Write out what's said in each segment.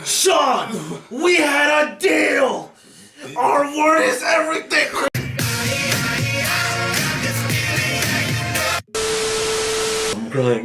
Sean, we had a deal. Our word is everything.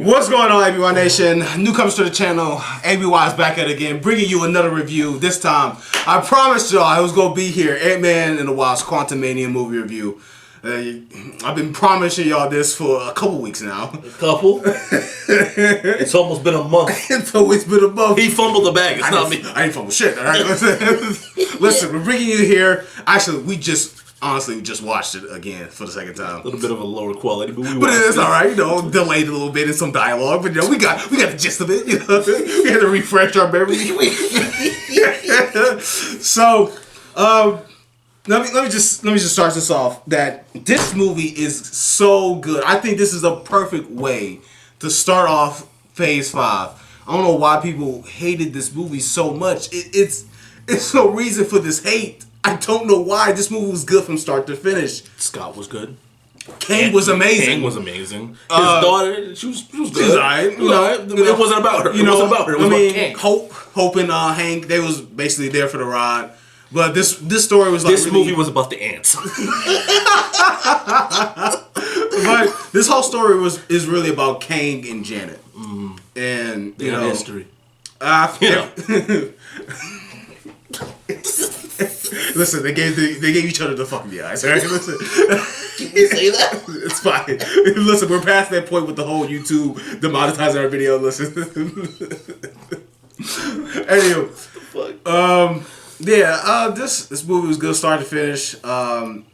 What's going on, ABY Nation? Newcomers to the channel, ABY is back at it again, bringing you another review. This time, I promised y'all I was going to be here. Ant-Man and the Wasp Quantumania movie review. I've been promising y'all this for a couple weeks now. A couple? It's almost been a month. It's always been a month. He fumbled the bag. It's not me. I ain't fumbled shit, alright? Listen, we're bringing you here. Actually, we just watched it again for the second time. A little bit of a lower quality, but it's alright, you know, delayed a little bit in some dialogue, but you know, we got the gist of it, you know. We had to refresh our memory. So, let me just start this off. That this movie is so good. I think this is a perfect way to start off Phase 5. I don't know why people hated this movie so much. It's no reason for this hate. I don't know why. This movie was good from start to finish. Scott was good. Kang was amazing. Kang was amazing. His daughter, she was good. She was alright. It wasn't about her. It wasn't about her. It was about Kang. Hope and Hank, they was basically there for the ride. But this story was like this movie was about the ants. But this whole story is really about Kang and Janet. And you know, history. Listen, they gave each other the fuck in the eyes. Right? Listen, can you say that? It's fine. Listen, we're past that point with the whole YouTube demonetizing our video. Listen. Anyway, this movie was good start to finish. I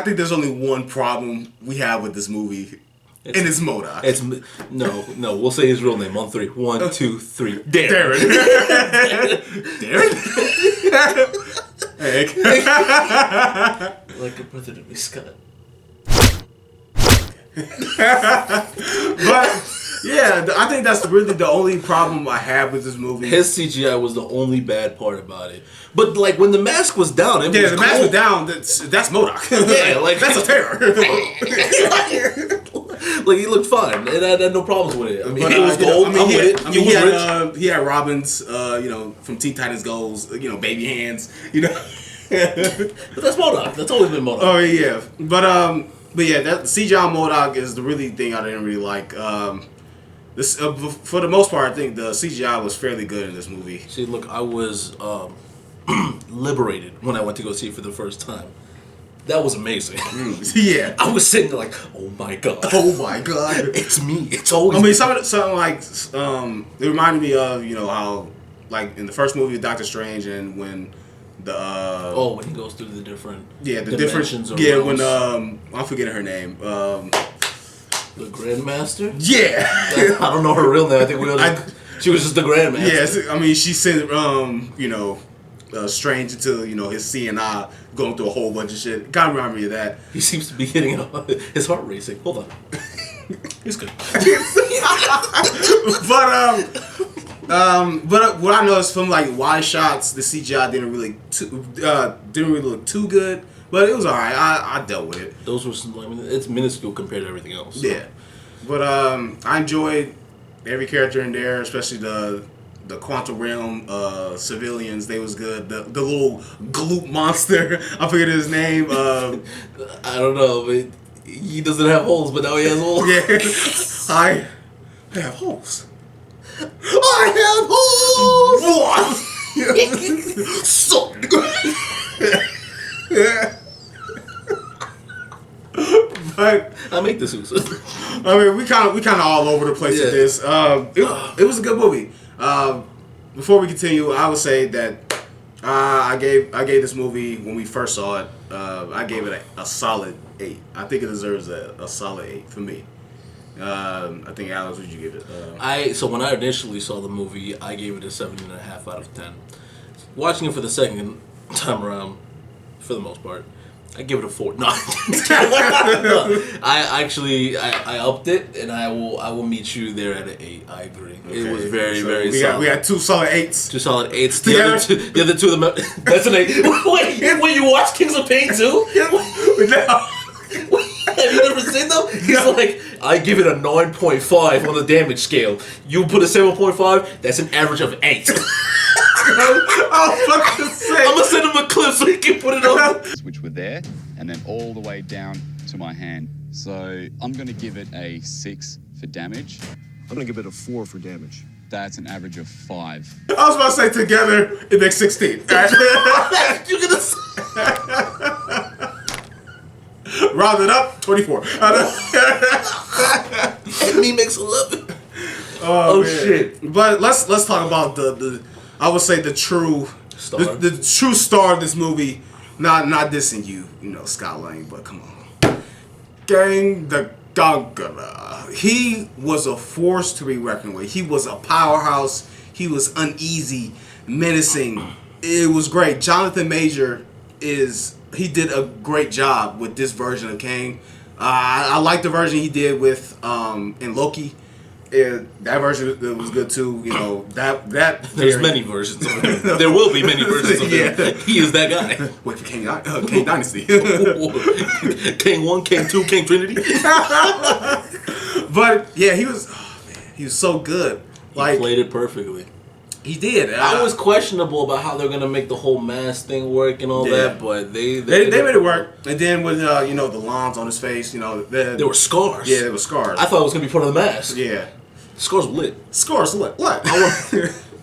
think there's only one problem we have with this movie. And it's MODOK. No, we'll say his real name on 3. 1, 2, 3. Darren. Darren? Hey. Like a brother to me, Scott. But yeah, I think that's really the only problem I have with this movie. His CGI was the only bad part about it. But like when the mask was down, the mask was down. That's MODOK. Yeah, like that's a terror. Like he looked fine, and I had no problems with it. I mean, it was gold. He had Robin's, from Teen Titans Go's, baby hands, But that's MODOK. That's always been MODOK. Oh yeah, but yeah, that CGI MODOK is the really thing I didn't really like. This for the most part, I think the CGI was fairly good in this movie. See, look, I was liberated when I went to go see it for the first time. That was amazing. Yeah, I was sitting there like, oh my god, it's me. It's always. I mean, something like it reminded me of how like in the first movie of Doctor Strange and when the when he goes through the different dimensions when I'm forgetting her name the Grandmaster. Yeah, I don't know her real name. I think she was just the Grandmaster. Yes, I mean she sent Strange into his CNI going through a whole bunch of shit. Kind of remind me of that. He seems to be getting his heart racing. Hold on, he's good. But what I noticed from like wide shots, the CGI didn't really look too good. But it was alright. I dealt with it. Those were it's minuscule compared to everything else. So. Yeah, but I enjoyed every character in there, especially the Quantum Realm civilians. They was good. The little gloop monster. I forget his name. I don't know, but he doesn't have holes, but now he has holes. Yeah, I have holes. I have holes. So. But I make this. I mean, we kind of all over the place with this. It was a good movie. Before we continue, I would say that I gave this movie when we first saw it. I gave it a solid 8. I think it deserves a solid 8 for me. I think Alex, would you give it? So when I initially saw the movie, I gave it a 7.5 out of 10. Watching it for the second time around, for the most part, I give it a 4. No, I upped it, and I will meet you there at an 8. I agree. Okay. It was very solid. We got 2 solid 8s. 2 solid 8s. The other two of them. That's an 8. Wait, you watch Kings of Pain too? No. Have you never seen them? He's like, I give it a 9.5 on the damage scale. You put a 7.5, that's an average of 8. I'm gonna send him a clip so he can put it on. Which were there, and then all the way down to my hand. So I'm gonna give it a 6 for damage. I'm gonna give it a 4 for damage. That's an average of 5. I was about to say together it makes 16. You're gonna round it up, 24. and me makes 11. Oh man. Shit! But let's talk about the I would say the true star. The true star of this movie. Not dissing you, Scott Lang, but come on, Gang the Conqueror. He was a force to be reckoned with. He was a powerhouse. He was uneasy, menacing. It was great. Jonathan Major he did a great job with this version of Kang. I like the version he did with in Loki. That version was good too. That there's many versions of him. There will be many versions of him. He is that guy. Wait for Kang Dynasty. Kang 1, Kang 2, Kang Trinity. But yeah, he was so good. He played it perfectly. He did. I was questionable about how they're gonna make the whole mask thing work and all that, but they made it work. And then with the lines on his face, there were scars. Yeah, there were scars. I thought it was gonna be part of the mask. Yeah, scars were lit. Scars lit. What?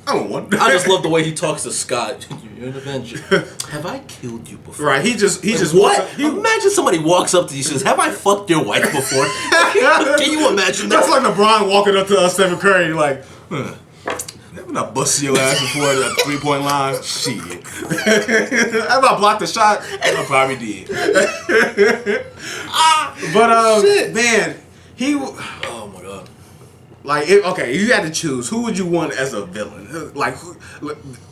I want one. I just love the way he talks to Scott. You're an Avenger. Have I killed you before? Right. He just what? Imagine somebody walks up to you and says, "Have I fucked your wife before?" Can you imagine that? That's like LeBron walking up to Stephen Curry like. Haven't I busted your ass before the 3-point line? Shit. Have I blocked the shot? I probably did. But shit. Man, oh my god. Like, if you had to choose, who would you want as a villain? Like,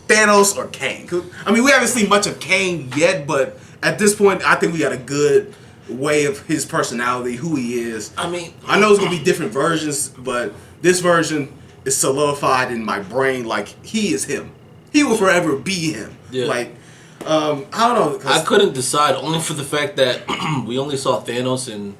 Thanos or Kang? I mean, we haven't seen much of Kang yet, but at this point, I think we got a good way of his personality, who he is. I mean, I know it's gonna be different versions, but this version is solidified in my brain. Like, he is him. He will forever be him. Yeah. Like, I don't know. I couldn't decide only for the fact that we only saw Thanos in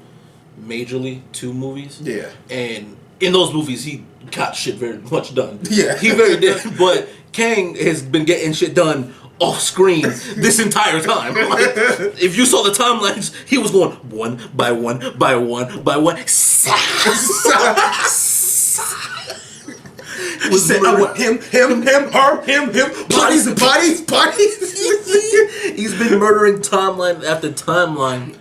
majorly 2 movies. Yeah. And in those movies, he got shit very much done. Yeah. He very did. But Kang has been getting shit done off screen this entire time. Like, if you saw the timelines, he was going one by one by one by one. He said, I want him, her, him, bodies and bodies. He's been murdering timeline after timeline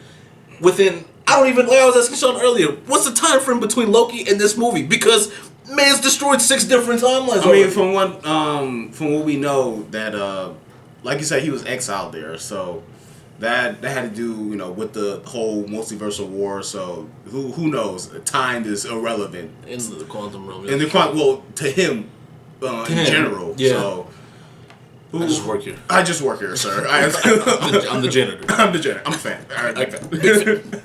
within, I don't even, like I was asking Sean earlier, what's the time frame between Loki and this movie? Because man's destroyed 6 different timelines. I mean, from what we know, that like you said, he was exiled there, so that had to do, with the whole multiversal war. So who knows? Time is irrelevant in the quantum realm. In the to him, in general. Yeah. So I just work here. I just work here, sir. I'm the janitor. I'm the janitor. I'm a fan. All right, big fan.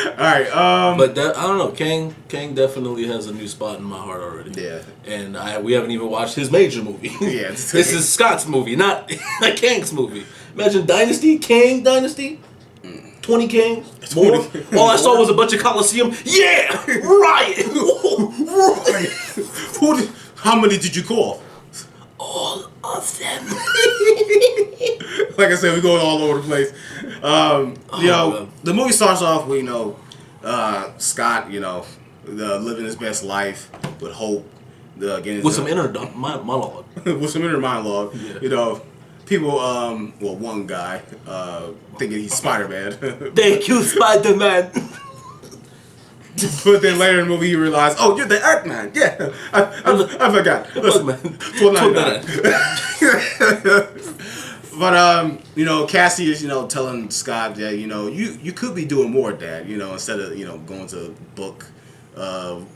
All right. But I don't know. Kang definitely has a new spot in my heart already. Yeah. And we haven't even watched his major movie. Yeah. This is Scott's movie, not Kang's movie. Imagine Dynasty, Kang Dynasty. 20 Kangs, more. All I saw was a bunch of Coliseum. Yeah, riot. How many did you call? All of them. Like I said, we're going all over the place. The movie starts off with Scott, living his best life with hope, with some inner monologue. With some inner monologue, yeah. People, one guy thinking he's Spider-Man. Thank you, Spider-Man. But then later in the movie, he realized, oh, you're the Earthman. Yeah, I forgot. $12.99. But Cassie is telling Scott that you could be doing more, Dad. Instead of going to book.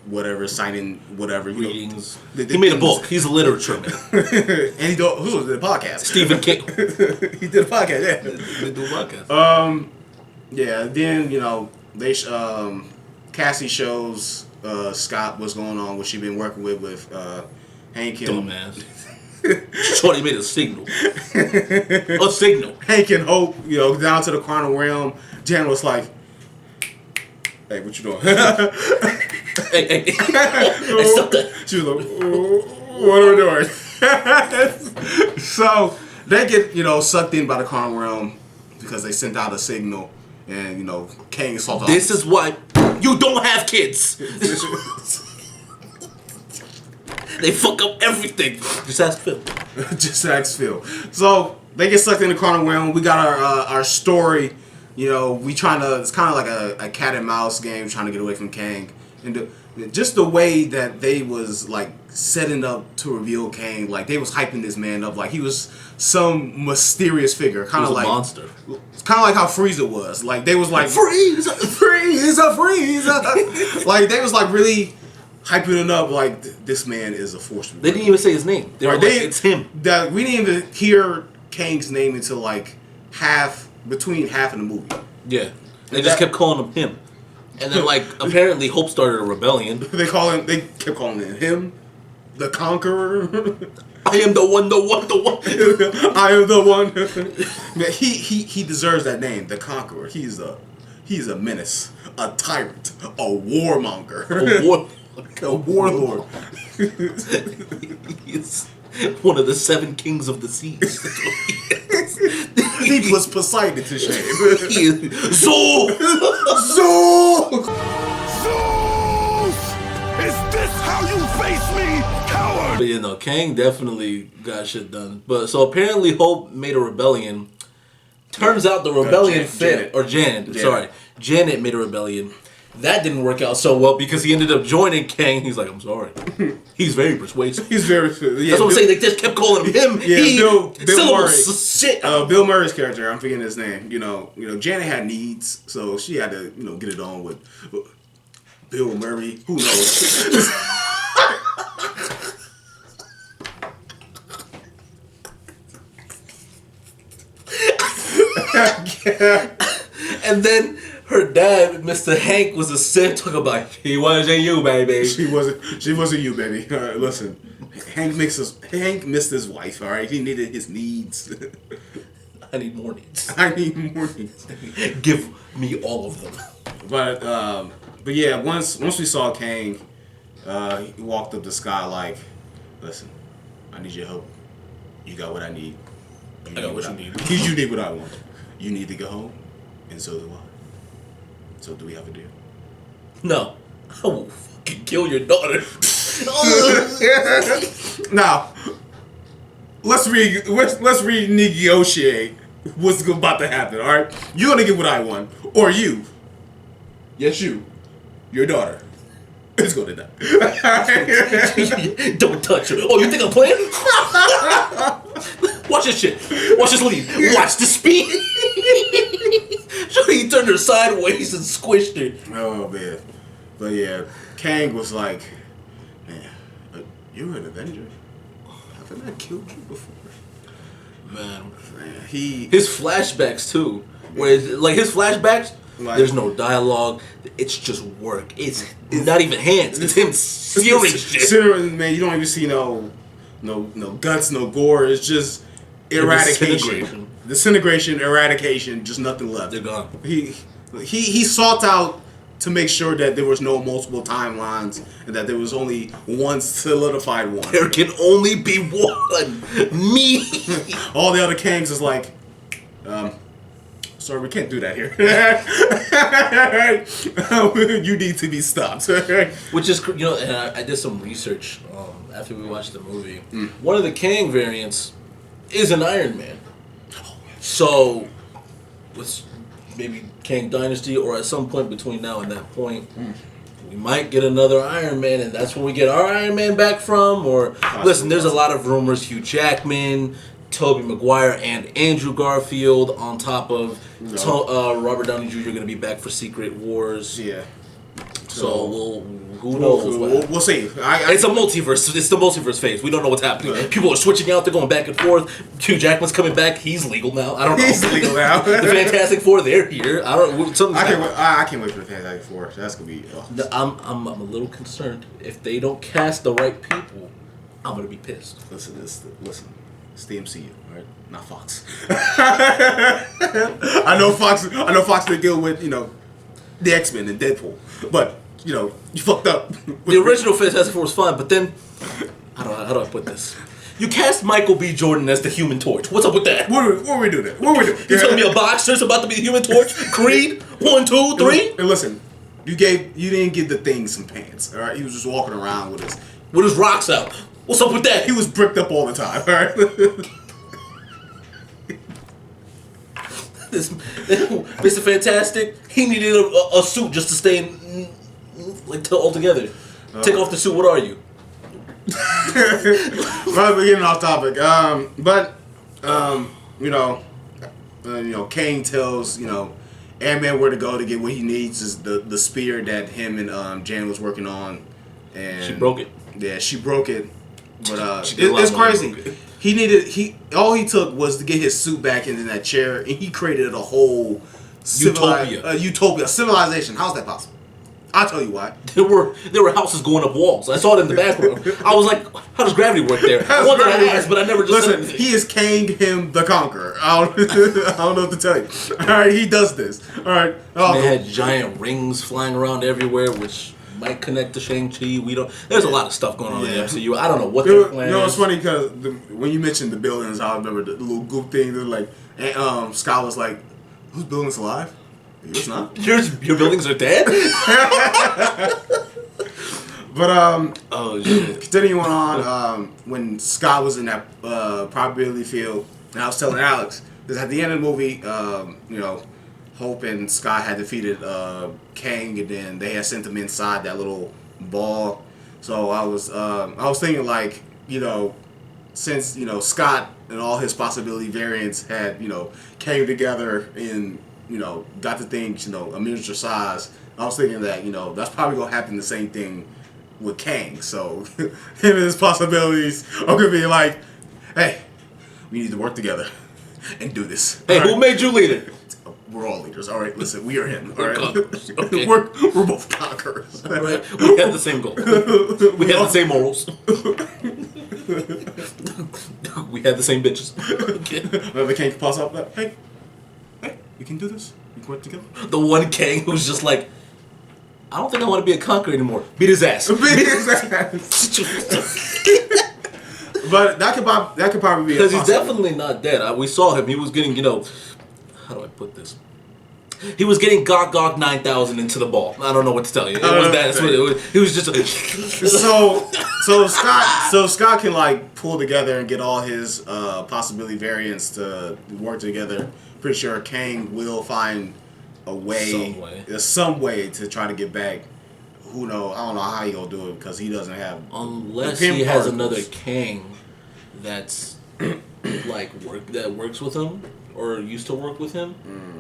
Whatever, signing whatever. Readings. He made a book. He's a literature man. And who did a podcast? Stephen King. He did a podcast, yeah. They do a podcast. Yeah, then, they Cassie shows Scott what's going on, what she been working with Hank and... Dumbass. Shorty made a signal. A signal. Hank and Hope, down to the quantum realm. Jan was like, hey, what you doing? Hey, stop that. She was like, what are we doing? So they get, sucked in by the quantum realm because they sent out a signal, and Kang assaulted. This is why you don't have kids. They fuck up everything. Just ask Phil. Just ask Phil. So they get sucked in the quantum realm. We got our story. We trying to. It's kind of like a cat and mouse game, trying to get away from Kang, and just the way that they was like setting up to reveal Kang, like they was hyping this man up like he was some mysterious figure, kind of like a monster. Kind of like how Frieza was. Like they was like Frieza. Like they was like really hyping it up like this man is a force. They didn't even say his name. They were like, it's him. That we didn't even hear Kang's name until like between half of the movie. Yeah, they just kept calling him. And then like apparently Hope started a rebellion. They kept calling him the Conqueror. I am the one. I am the one. Man, he deserves that name, the Conqueror. He's a menace, a tyrant, a warmonger, a warlord. He's one of the 7 kings of the seas. He was Poseidon to shame. He is Zeus! Is this how you face me, coward? But Kang definitely got shit done. But so apparently Hope made a rebellion. Turns out the rebellion Janet made a rebellion. That didn't work out so well because he ended up joining Kang. He's like, I'm sorry. He's very persuasive. He's very. Yeah, that's what I'm saying. They just kept calling him. Yeah, Bill Murray. Shit. Bill Murray's character. I'm forgetting his name. Janet had needs, so she had to get it on with Bill Murray. Who knows? And then her dad, Mr. Hank, was a simp. Talking about he wasn't you, baby. She wasn't you, baby. Listen, Hank missed his wife. All right, he needed his needs. I need more needs. Give me all of them. But yeah, once we saw Kang, he walked up the sky like, listen, I need your help. You got what I need. I got what you need. You need what I want. You need to go home, and so do I. So do we have a deal? No. I will fucking kill your daughter. Now, let's renegotiate what's about to happen, alright? You're gonna get what I want. Or you. Yes, you. Your daughter. Is gonna die. Don't touch her. Oh, you think I'm playing? Watch this shit. Watch this lead. Watch the speed. He turned her sideways and squished her. Oh, man. But yeah, Kang was like, man, you're an Avenger. Haven't I killed you before? Man. His flashbacks, too. Where, like, his flashbacks, there's no dialogue. It's just work. It's not even hands. It's him searing shit. Man, you don't even see no guts, no gore. It's just eradication. Disintegration, eradication, just nothing left. They're gone. He sought out to make sure that there was no multiple timelines and that there was only one solidified one. There can only be one. Me. All the other Kangs is like, sorry, we can't do that here. You need to be stopped. Which is, and I did some research after we watched the movie. One of the Kang variants is an Iron Man. So, with maybe Kang Dynasty or at some point between now and that point, we might get another Iron Man, and that's where we get our Iron Man back from. Or, listen, there's a lot of rumors. Hugh Jackman, Tobey Maguire, and Andrew Garfield on top of Robert Downey Jr. going to be back for Secret Wars. Yeah. So who knows? We'll see. It's a multiverse. It's the multiverse phase. We don't know what's happening. Yeah. People are switching out. They're going back and forth. Hugh Jackman's coming back. He's legal now. I don't know. He's legal now. The Fantastic Four, they're here. I don't. I can't wait for the Fantastic Four. That's gonna be. I'm a little concerned. If they don't cast the right people, I'm gonna be pissed. Listen. It's the MCU, right? Not Fox. I know Fox. They deal with the X-Men and Deadpool, but you fucked up. The original Fantastic Four was fun, but then how do I put this? You cast Michael B. Jordan as the Human Torch. What's up with that? What are we doing? What are we doing? You telling me a boxer's about to be the Human Torch? Creed? 1, 2, 3? And listen, you didn't give the thing some pants. All right, he was just walking around with his rocks out. What's up with that? He was bricked up all the time. All right. This Mr. Fantastic, he needed a suit just to stay all together. Take off the suit. What are you? Right, we're getting off topic. Kang tells Ant-Man where to go to get what he needs is the spear that him and Jan was working on, and she broke it. Yeah, she broke it. But it's crazy. All he took was to get his suit back into that chair, and he created a whole civilization. How's that possible? I'll tell you why. There were houses going up walls. I saw it in the background. I was like, how does gravity work there? I wanted to ask, but I never just said anything. He is Kang him the Conqueror. I don't know what to tell you. Alright, he does this. Alright. They had giant rings flying around everywhere, which might connect to Shang-Chi. There's a lot of stuff going on in the MCU. I don't know what their plan is. It's funny because when you mentioned the buildings, I remember the little goop thing. They're like, and Scott was like, whose building's alive? Yours not. Your buildings are dead? But oh shit. Continuing on, when Scott was in that probability field, and I was telling Alex, because at the end of the movie, Hope and Scott had defeated Kang, and then they had sent him inside that little ball. So I was thinking since Scott and all his possibility variants had came together and got the things a miniature size. I was thinking that that's probably gonna happen the same thing with Kang. So him and his possibilities are gonna be like, hey, we need to work together and do this. Hey, who made you leader? We're all leaders. All right, listen, we are him. All right, okay. we're both conquerors. All right, we have the same goal. We have the same morals. We have the same bitches. Okay. Another Kang can pause up that. Hey, we can do this. We can work together. The one Kang who's just like, I don't think I want to be a conqueror anymore. Beat his ass. Beat his ass. But that could probably be because he's definitely not dead. We saw him. He was getting how do I put this? He was getting Gog 9000 into the ball. I don't know what to tell you. It was that. He was just so Scott can pull together and get all his possibility variants to work together. Pretty sure Kang will find a way, some way to try to get back. Who knows? I don't know how he gonna do it because he doesn't have. Unless he has another Kang that's that works with him or used to work with him,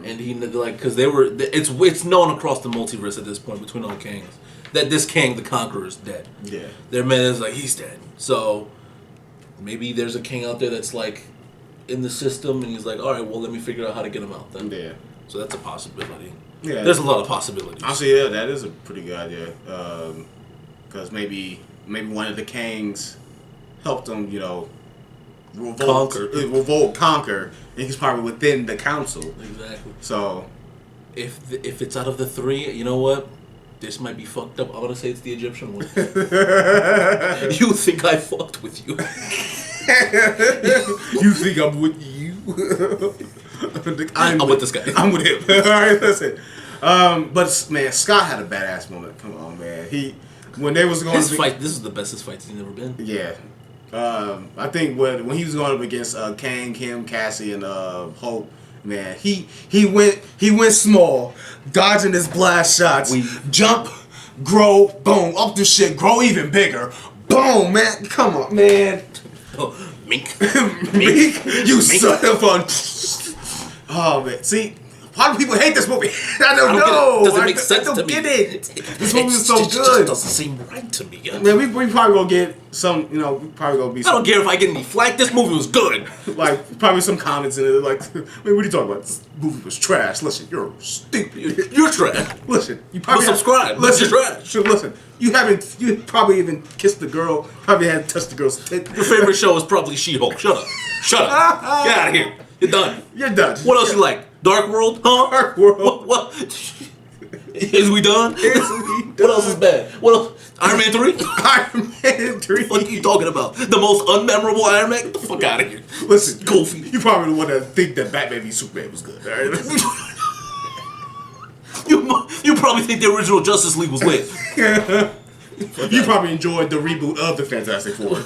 and he because it's known across the multiverse at this point between all Kangs that this Kang the Conqueror is dead. Yeah, their man is he's dead. So maybe there's a Kang out there that's in the system, and he's like, all right, well, let me figure out how to get him out then. Yeah. So that's a possibility. Yeah. There's a lot of possibilities. Actually, yeah, that is a pretty good idea. Because maybe one of the Kangs helped him, conquer, and he's probably within the council. Exactly. So, if it's out of the three, you know what? This might be fucked up. I'm gonna say it's the Egyptian one. You think I fucked with you? You think I'm with you? I'm with this guy. I'm with him. Alright, listen. But man, Scott had a badass moment. Come on, man. When they was going his fight, this is the bestest fight he's ever been. Yeah. I think when he was going up against Kang, him, Cassie, and Hope, man, he went small, dodging his blast shots. Jump, grow, boom, up the shit, grow even bigger. Boom, man. Come on, man. Mink. Mink. You son of a... Oh, man. See, why do people hate this movie? I don't know. It doesn't make sense to me. I don't get it. This movie is so good. It just doesn't seem right to me. Man, we probably gonna get some, we probably gonna be I don't care if I get any flack. This movie was good. Probably some comments in it man, what are you talking about? This movie was trash. Listen, you're stupid. You're trash. Listen, you probably subscribe. Listen, trash. Listen, you probably even kissed the girl. Probably hadn't touched the girl's tit. Your favorite show is probably She-Hulk. Shut up. Get out of here. You're done. You're done. What else you like? Dark World? Huh? Dark World. What? Is we done? What else is bad? What else? Iron Man 3? Iron Man 3. What are you talking about? The most unmemorable Iron Man? Get the fuck out of here. Listen, Goofy. You probably the one that think that Batman v Superman was good. All right? You probably think the original Justice League was lit. You probably enjoyed the reboot of the Fantastic Four.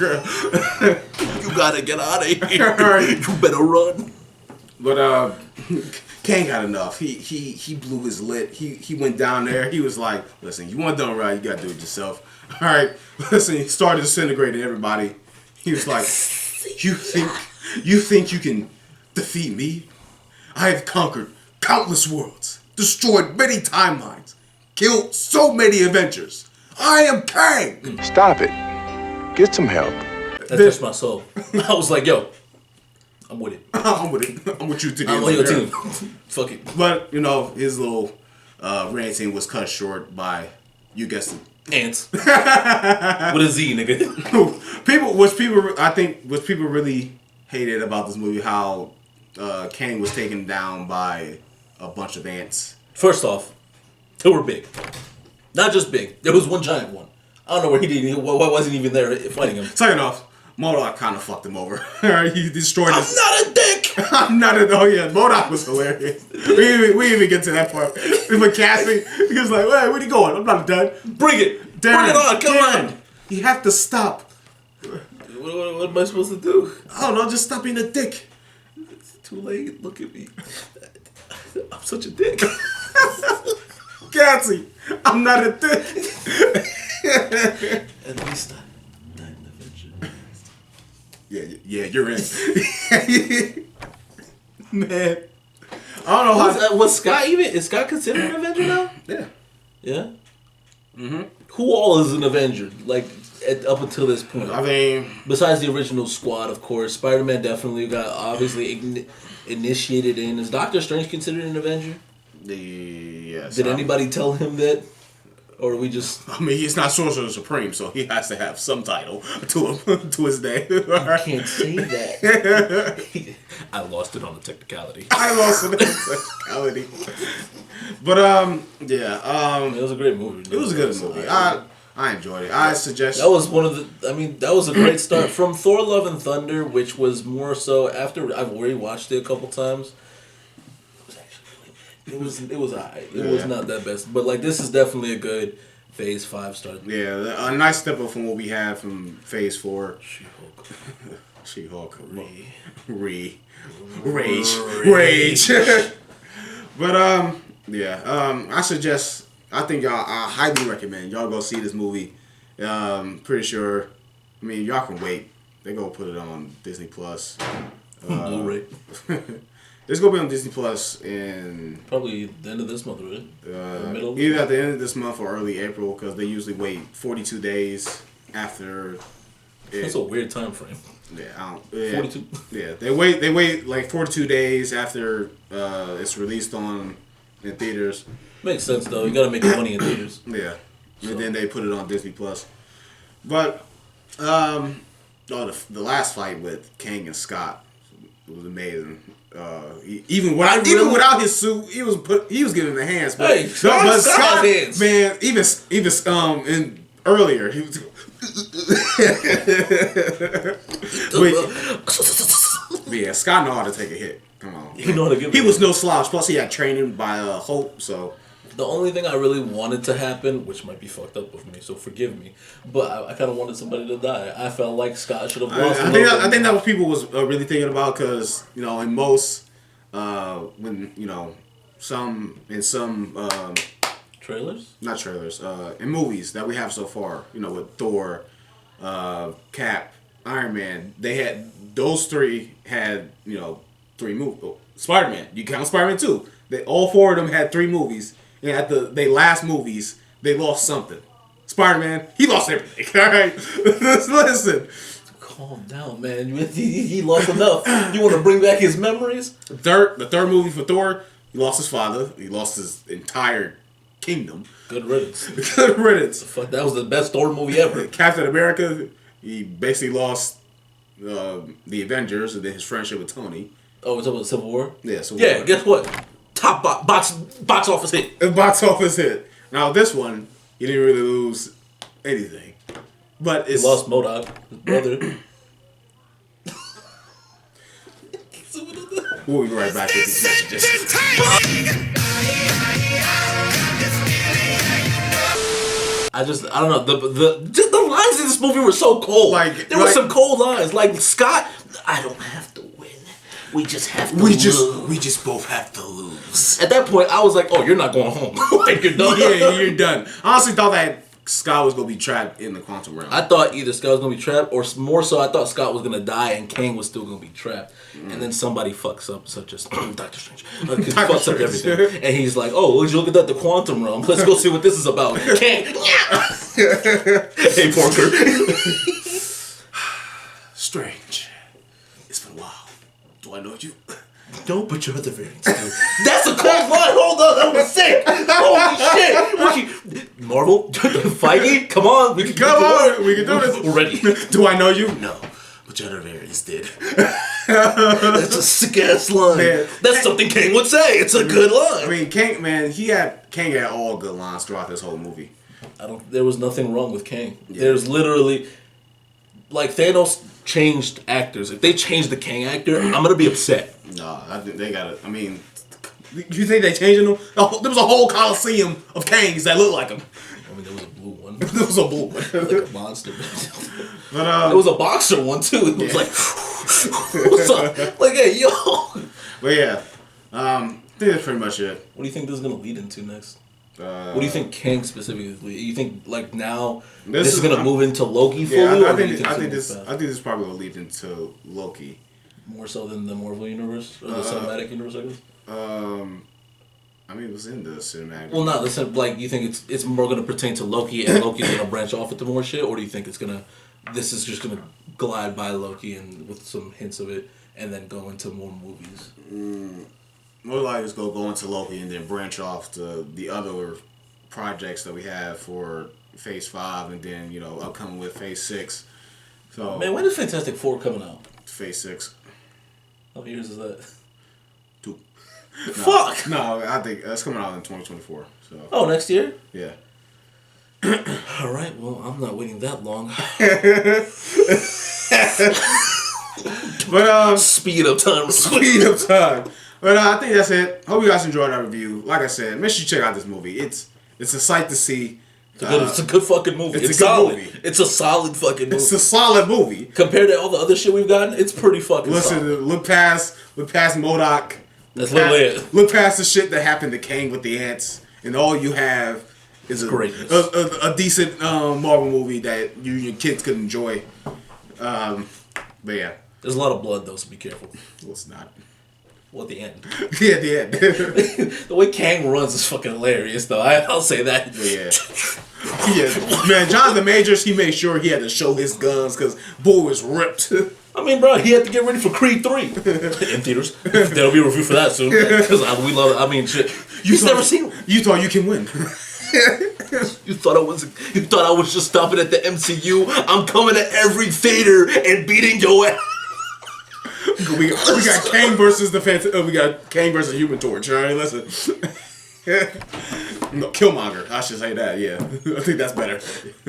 You gotta get out of here. You better run. But Kang got enough. He blew his lid. He went down there. He was like, listen, you want done right, you gotta do it yourself. All right. Listen, he started disintegrating everybody. He was like, you think you can defeat me? I have conquered countless worlds, destroyed many timelines, killed so many Avengers. I am Kang. Stop it. Get some help. That touched my soul. I was like, yo, I'm with it. I'm with it. I'm with you today. I'm on your team. Fuck it. But, his little ranting was cut short by, you guessed it, Ants. With a Z, nigga. What people really hated about this movie, how Kang was taken down by a bunch of ants. First off, they were big. Not just big. There was one giant one. I don't know where he didn't. Why wasn't he even there fighting him? Second off, MODOK kind of fucked him over. He destroyed I'm his... not a dick! I'm not a... Oh yeah, MODOK was hilarious. We didn't even get to that part. But Cassie, he was like, hey, where are you going? I'm not done. Bring it! Darren, Bring it on! Come on! You have to stop. What am I supposed to do? I don't know, just stop being a dick. It's too late. Look at me. I'm such a dick. Cassie, I'm not a dick. At least I'm not an Avenger. Yeah, you're in. Man. I don't know how... Was Scott even... Is Scott considered an Avenger now? Yeah. Yeah? Mm-hmm. Who all is an Avenger? Like, up until this point? I mean... Besides the original squad, of course. Spider-Man definitely got, obviously, initiated in. Is Doctor Strange considered an Avenger? Yes. Did anybody tell him that? Or we just... I mean, he's not Sorcerer Supreme, so he has to have some title to him, to his name. You can't say that. I lost it on the technicality. I lost it on the technicality. But, yeah. It was a great movie. It was a good movie. I enjoyed it. I suggest... That was one of the... I mean, that was a great start. From Thor Love and Thunder, which was more so... After I've already watched it a couple times... It was alright. It was not that best, but like this is definitely a good Phase 5 start. Yeah, a nice step up from what we had from Phase 4. She-Hulk. Rage. But yeah. I think I highly recommend y'all go see this movie. Pretty sure. I mean, y'all can wait. They gonna put it on Disney Plus. Blu-ray. It's gonna be on Disney Plus in probably the end of this month, right? Either at the end of this month or early April, because they usually wait 42 days after. That's a weird time frame. Yeah, 42. Yeah, they wait like 42 days after it's released in theaters. Makes sense though. You gotta make money in theaters. Yeah, so. And then they put it on Disney Plus. But the last fight with Kang and Scott was amazing. Even without his suit, he was getting the hands. But, hey, Scott hands. Man, even in earlier he was. But yeah, Scott know how to take a hit. Come on, he know how to give. He was no slouch. Plus, he had training by Hope. So the only thing I really wanted to happen, which might be fucked up with me, so forgive me, but I kind of wanted somebody to die. I felt like Scott should have lost. I think that was people was really thinking about, because in most when some trailers, not trailers, in movies that we have so far, with Thor, Cap, Iron Man, those three had 3 movies. Oh, Spider-Man, you count Spider-Man too. All 4 of them had 3 movies. And at they last movies, they lost something. Spider-Man, he lost everything. All right, listen. Calm down, man. He lost enough. You want to bring back his memories? The third movie for Thor, he lost his father. He lost his entire kingdom. Good riddance. Good riddance. Fuck, that was the best Thor movie ever. Captain America, he basically lost the Avengers and then his friendship with Tony. Oh, it's about Civil War? Yeah, Civil War. Guess what? top box office hit. A box office hit. Now this one, he didn't really lose anything, but it's he lost MODOK, his brother. We'll be right back with these messages. I don't know. The lines in this movie were so cold. Like there were some cold lines. Like Scott, I don't have to win. We just have to lose. We just both have to lose. At that point, I was like, oh, you're not going home. Like, you're done. Yeah, you're done. I honestly thought that Scott was going to be trapped in the quantum realm. I thought either Scott was going to be trapped, or more so, I thought Scott was going to die and Kang was still going to be trapped. And then somebody fucks up, such as Doctor Strange. He fucks up everything. And he's like, oh, would you look at that, the quantum realm? Let's go see what this is about. Kang. Hey, Porker. Strange. It's been a while. Do I know you? No, but your other variants do. That's a cold line. Hold on, that was sick. Holy shit. Marvel, Feige, come on. We can do this. We're ready. Do I know you? No, but your other variants did. That's a sick ass line. Man. That's something Kang would say. It's a good line. I mean, Kang had all good lines throughout this whole movie. There was nothing wrong with Kang. Yeah. There's literally, like, Thanos changed actors. If they change the Kang actor, I'm gonna be upset. No, I think they got it. I mean, you think they changing them? Oh, there was a whole coliseum of Kangs that looked like him. I mean, there was a blue one. There was a blue one, like a monster. But there was a boxer one too. It was like, what's up? Like, hey, yo. But yeah, I think that's pretty much it. What do you think this is gonna lead into next? What do you think Kang specifically? You think like now this is gonna move into Loki fully? Yeah, I think this probably will lead into Loki. More so than the Marvel universe or the cinematic universe, I guess. I mean, it was in the cinematic. Well, not listen. Like, you think it's more gonna pertain to Loki, and Loki's gonna branch off into more shit, or do you think this is just gonna glide by Loki and with some hints of it, and then go into more movies? More likely it's gonna go into Loki and then branch off to the other projects that we have for Phase 5, and then upcoming with Phase 6. So man, when is Fantastic Four coming out? Phase 6. How many years is that? 2. No, Fuck! No, I think it's coming out in 2024. So. Oh, next year? Yeah. Alright, well, I'm not waiting that long. But speed of time. Speed of time. But I think that's it. Hope you guys enjoyed our review. Like I said, make sure you check out this movie. It's a sight to see. It's a good fucking movie. It's solid. Movie. It's a solid fucking movie. It's a solid movie. Compared to all the other shit we've gotten, it's pretty fucking solid. Look past MODOK. That's literally it. Look past the shit that happened to Kang with the ants, and all you have is a decent Marvel movie that your kids could enjoy. But yeah. There's a lot of blood though, so be careful. Well, it's not. Well, at the end. Yeah, at the end. The way Kang runs is fucking hilarious, though. I'll say that. Yeah, man, Jonathan Majors, he made sure he had to show his guns because boy was ripped. I mean, bro, he had to get ready for Creed 3 in theaters. There'll be a review for that soon because we love it. I mean, shit. You've never seen it. You thought you can win. You thought I was just stopping at the MCU. I'm coming to every theater and beating your ass. We got Kang versus we got Kang versus Human Torch. All right, listen. No, Killmonger. I should say that. Yeah, I think that's better.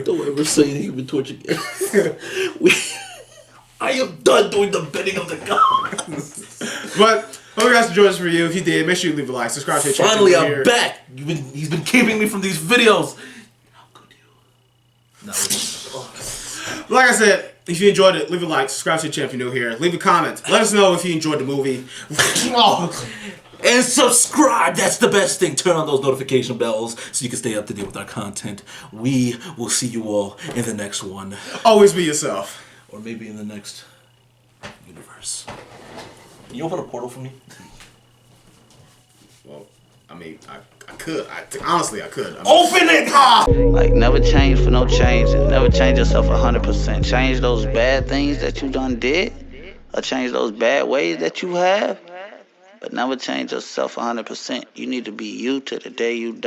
Don't ever say Human Torch again. I am done doing the bidding of the gods. But hope you guys enjoyed this review. If you did, make sure you leave a like, subscribe to the channel. Finally, I'm back. He's been keeping me from these videos. How could you? No. Like I said, if you enjoyed it, leave a like, subscribe to the channel if you're new here. Leave a comment. Let us know if you enjoyed the movie. And subscribe. That's the best thing. Turn on those notification bells so you can stay up to date with our content. We will see you all in the next one. Always be yourself. Or maybe in the next universe. Can you open a portal for me? Well, I mean, I could. Honestly, I could. Open it! Like, never change for no change, and never change yourself 100%. Change those bad things that you done did, or change those bad ways that you have, but never change yourself 100%. You need to be you to the day you die.